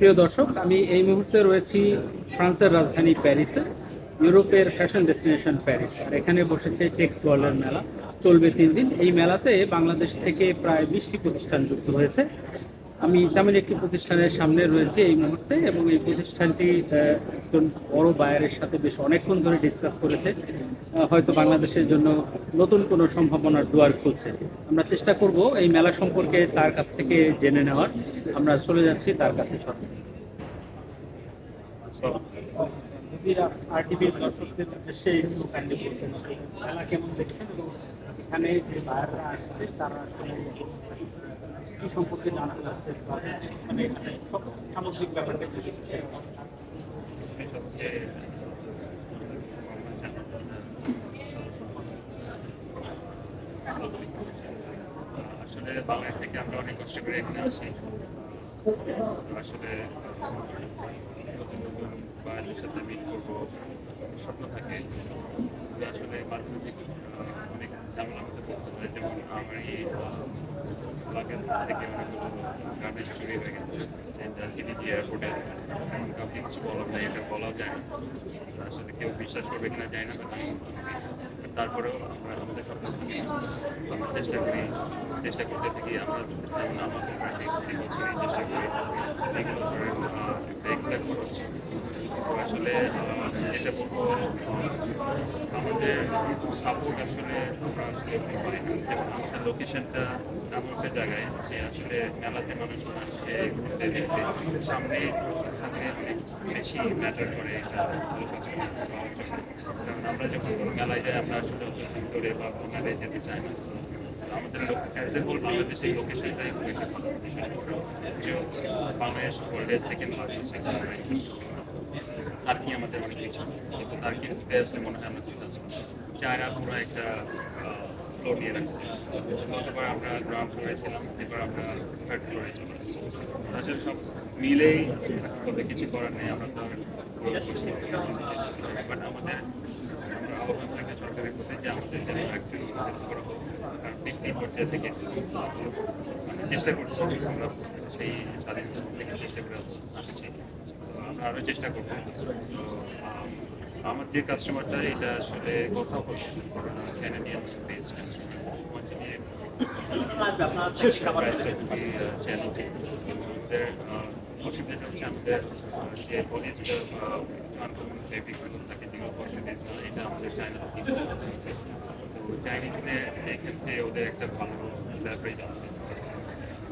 প্রিয় দর্শক, আমি এই মুহূর্তে রয়েছি ফ্রান্সের রাজধানী প্যারিসে, ইউরোপের ফ্যাশন ডেস্টিনেশন প্যারিস। আর এখানে বসেছে টেক্স ওয়ার্ল্ডের মেলা, চলবে 3 দিন। এই মেলাতে বাংলাদেশ থেকে প্রায় 20টি প্রতিষ্ঠান যুক্ত হয়েছে। আমি তেমন একটি প্রতিষ্ঠানের সামনে রয়েছে এই মুহূর্তে, এবং এই প্রতিষ্ঠানটি একজন বড় বায়ারের সাথে বেশ অনেকক্ষণ ধরে ডিসকাস করেছে। হয়তো বাংলাদেশের জন্য নতুন কোনো সম্ভাবনার দুয়ার খুলছে। আমরা চেষ্টা করব এই মেলা সম্পর্কে তার কাছ থেকে জেনে নেওয়ার। আমরা চলে যাচ্ছি তার কাছে। যদি আরটিভির দর্শকদের উদ্দেশ্যে একটু কাইন্ডলি বলতেন, মেলা কেমন দেখছেন এবং এখানে যে বায়াররা আসছে তারা আসলে কি সম্পর্কে জানা যাচ্ছে, মানে এখানে সব সামগ্রিক ব্যাপারটা যদি আসলে বাংলাদেশ থেকে আমরা অনেক কষ্ট করে এখানে আসি। আসলে নতুন নতুন বাঙালির সাথে মিট করবো স্বপ্ন থাকে। আসলে মাঝে থেকে অনেক ঝামেলা মধ্যে পড়তে হয়, যেমন আমার এই লাগেজ থেকে অনেকগুলো গার্বেজ চুরি হয়ে গেছে। সিটিজি এয়ারপোর্টে এমন কাউকে কিছু বলা যায়, এটা বলাও যায় না। আসলে কেউ বিশ্বাস করবে কিনা যায় না, তারপরেও আমরা আমাদের স্বপ্ন থেকে আমরা চেষ্টা করতে থাকি। আমরা যেমন আমাদের প্রতি বছরই চেষ্টা করি একটা এক্সট্রা খরচ। আসলে যেটা বলবো, আমাদের সাপোর্ট আসলে আমরা আসলে পাই না। যেমন আমাদের লোকেশনটা এমন একটা জায়গায় যে আসলে মেলাতে মানুষ আসে ঘুরতে দেখতে, সামনে থাকলে অনেক বেশি ম্যাটার করে এটা ভালো কাস্টমার পাওয়ার জন্য। কারণ আমরা যখন কোনো মেলায় যাই আমরা আসলে ভিতরে বা মেলায় যেতে চাই না। আমাদের অ্যাজ এ হোল বাংলাদেশের লোকেশনটাই খুব একটা ভালো, যে বাংলাদেশ ওয়ার্ল্ডের সেকেন্ড লার্জেস্ট আর কি আমাদের অনেক কিছু, কিন্তু তার কি আসলে মনে হয় আমরা চায়না পুরো একটা ফ্লোর নিয়ে রাখছি। গতবার আমরা গ্রাউন্ড ফ্লোরে ছিলাম, এবার আমরা থার্ড ফ্লোরে চলে আসছি। আসলে সব মিলেই বলতে কিছু করার নেই। আমরা তো বাট আমাদের আহ্বান থাকে সরকারের প্রতি যে আমাদের যেন ভ্যাকসিন করা হোক। কারণ ব্যক্তি পর্যায়ে থেকে চেষ্টা করছি, আমরা সেই স্বাধীনতা থেকে চেষ্টা করে আসছি। আমরা আরও চেষ্টা করবো। আমার যে কাস্টমারটা, এটা আসলে কোথাও ক্যানাডিয়ান বেসড চ্যালেঞ্জিং। আমাদের অসুবিধাটা হচ্ছে আমাদের যে পলিস্টার আনকমন ফেব্রিকগুলো থাকে, যেগুলো পসিবিলিটিস না, এটা আমাদের চায়না চাইনিজদের এক্ষেত্রে ওদের একটা ভালো ল্যাভারেজ আছে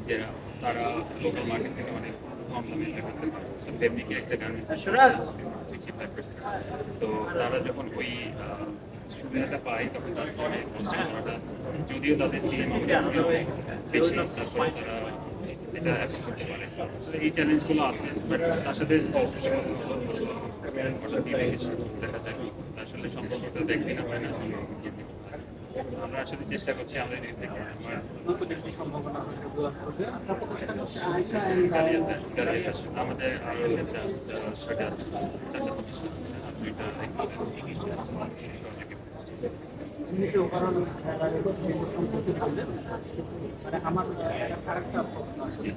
যে তারা লোকাল মার্কেট থেকে অনেক কম দামে এটা করতে পারে। ফেব্রিকের একটা গার্মেন্টস 65%। তো তারা যখন ওই সুবিধাটা পায় তখন তারপরে পোস্টিং করাটা, যদিও তাদের সিএম বেশি, তারপরে তারা এটা অ্যাফোর্ড করতে পারে। এই চ্যালেঞ্জগুলো আছে, বাট তার সাথে দেখা যায় আসলে সম্পর্কটা দেখবি না হয় না। আমরা আসলে চেষ্টা করছি আমাদের দিক থেকে নতুন একটি সম্ভাবনা আমাদের আরও ছয়টা মানে আমার আরেকটা প্রশ্ন আছে,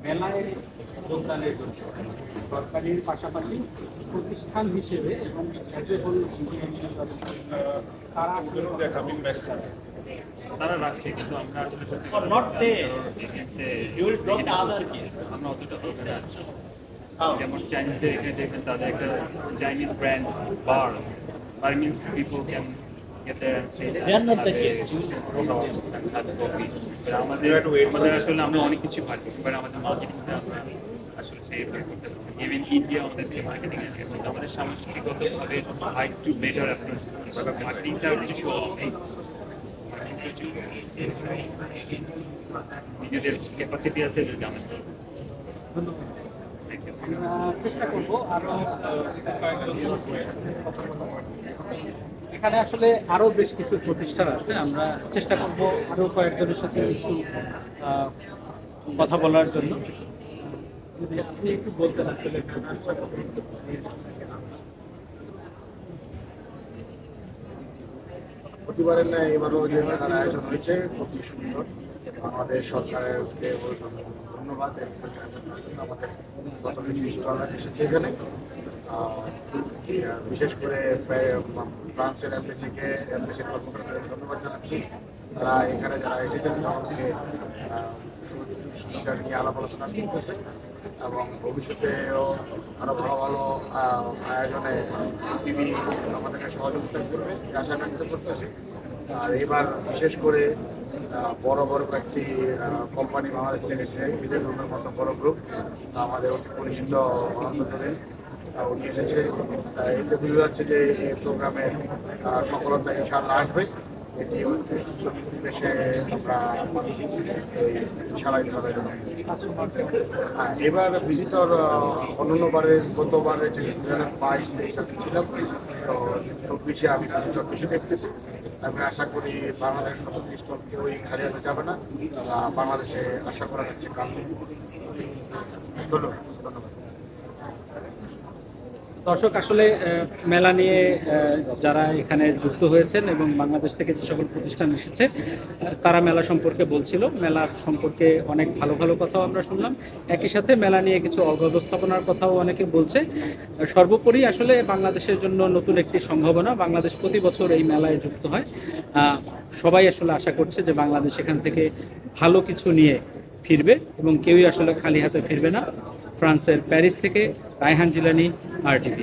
মেলায় যোগদানের জন্য সরকারির পাশাপাশি প্রতিষ্ঠান হিসেবে এবং অ্যাজ এ হোল তারা রাখছে, কিন্তু আমরা আসলে আমরা অতটা যেমন চাইনিজদের এখানে দেখবেন তাদের একটা Chinese brand bar means people can get there and say they are not the case আমাদের আসলে আমরা অনেক কিছু পারি, বাট আমাদের মার্কেটিংটা আমরা আসলে সেইভাবে করতে পারছি। ইভেন ইন্ডিয়া আমাদের থেকে মার্কেটিং আছে, এবং আমাদের সামষ্টিকগতভাবে হাই টু বেটার অ্যাপ্রোচ, মার্কেটিংটা কিছু শো অফ নিজেদের ক্যাপাসিটি আছে আমাদের। চেষ্টা করবো আরো এখানে আসলে আরো বেশ কিছু প্রতিষ্ঠান আছে। আমরা চেষ্টা করবো আরো কয়েকজনের সাথে কিছু কথা বলার জন্য। যদি আপনি একটু বলতেন আসলে প্রতিবারের ন্যায় এবারও যে মেলার আয়োজন হয়েছে খুবই সুন্দর। বাংলাদেশ সরকারকে ধন্যবাদ আমাদের গত কিছু স্টলার এসেছে এখানে। বিশেষ করে ফ্রান্সের এমবেসির কর্মকর্তাদের ধন্যবাদ জানাচ্ছি। তারা এখানে যারা এসেছেন আমাদেরকে সুবিধা নিয়ে আলাপ আলোচনা করতেছে এবং ভবিষ্যতেও আরও ভালো ভালো আয়োজনে টিভি আমাদেরকে সহযোগিতা করবে আশা ব্যক্ত করতেছি। আর এবার বিশেষ করে বড় বড় কয়েকটি কোম্পানি বাংলাদেশ থেকে এসেছে, ইজের গ্রুপের মতো বড় গ্রুপ আমাদের অতি পরিচিত অনন্তদের উনি এসেছে। এতে বোঝা যাচ্ছে যে এই প্রোগ্রামের সফলতা ইনশাআল্লাহ আসবে। এটি অতি সুন্দর পরিবেশে আমরা পাচ্ছি এই সারাই ধরার জন্য। এবার ভিজিটর অন্যান্যবারের গতবারে যে 2022-23 আমি ছিলাম, তো 24-এ আমি ভিজিটর বেশি দেখতেছি। আমি আশা করি বাংলাদেশ মতো স্টল কেউই খালি হতে যাবে না। বাংলাদেশে আশা করা যাচ্ছে কাজ। ধন্যবাদ। দর্শক, আসলে মেলা নিয়ে যারা এখানে যুক্ত হয়েছেন এবং বাংলাদেশ থেকে যে সকল প্রতিষ্ঠান এসেছে তারা মেলা সম্পর্কে বলছিল। মেলার সম্পর্কে অনেক ভালো ভালো কথাও আমরা শুনলাম, একই সাথে মেলা নিয়ে কিছু অব্যবস্থাপনার কথাও অনেকে বলছে। সর্বোপরি আসলে বাংলাদেশের জন্য নতুন একটি সম্ভাবনা। বাংলাদেশ প্রতি বছর এই মেলায় যুক্ত হয়। সবাই আসলে আশা করছে যে বাংলাদেশ এখান থেকে ভালো কিছু নিয়ে ফিরবে এবং কেউই আসলে খালি হাতে ফিরবে না। ফ্রান্সের প্যারিস থেকে রায়হান জিলানী, RTV।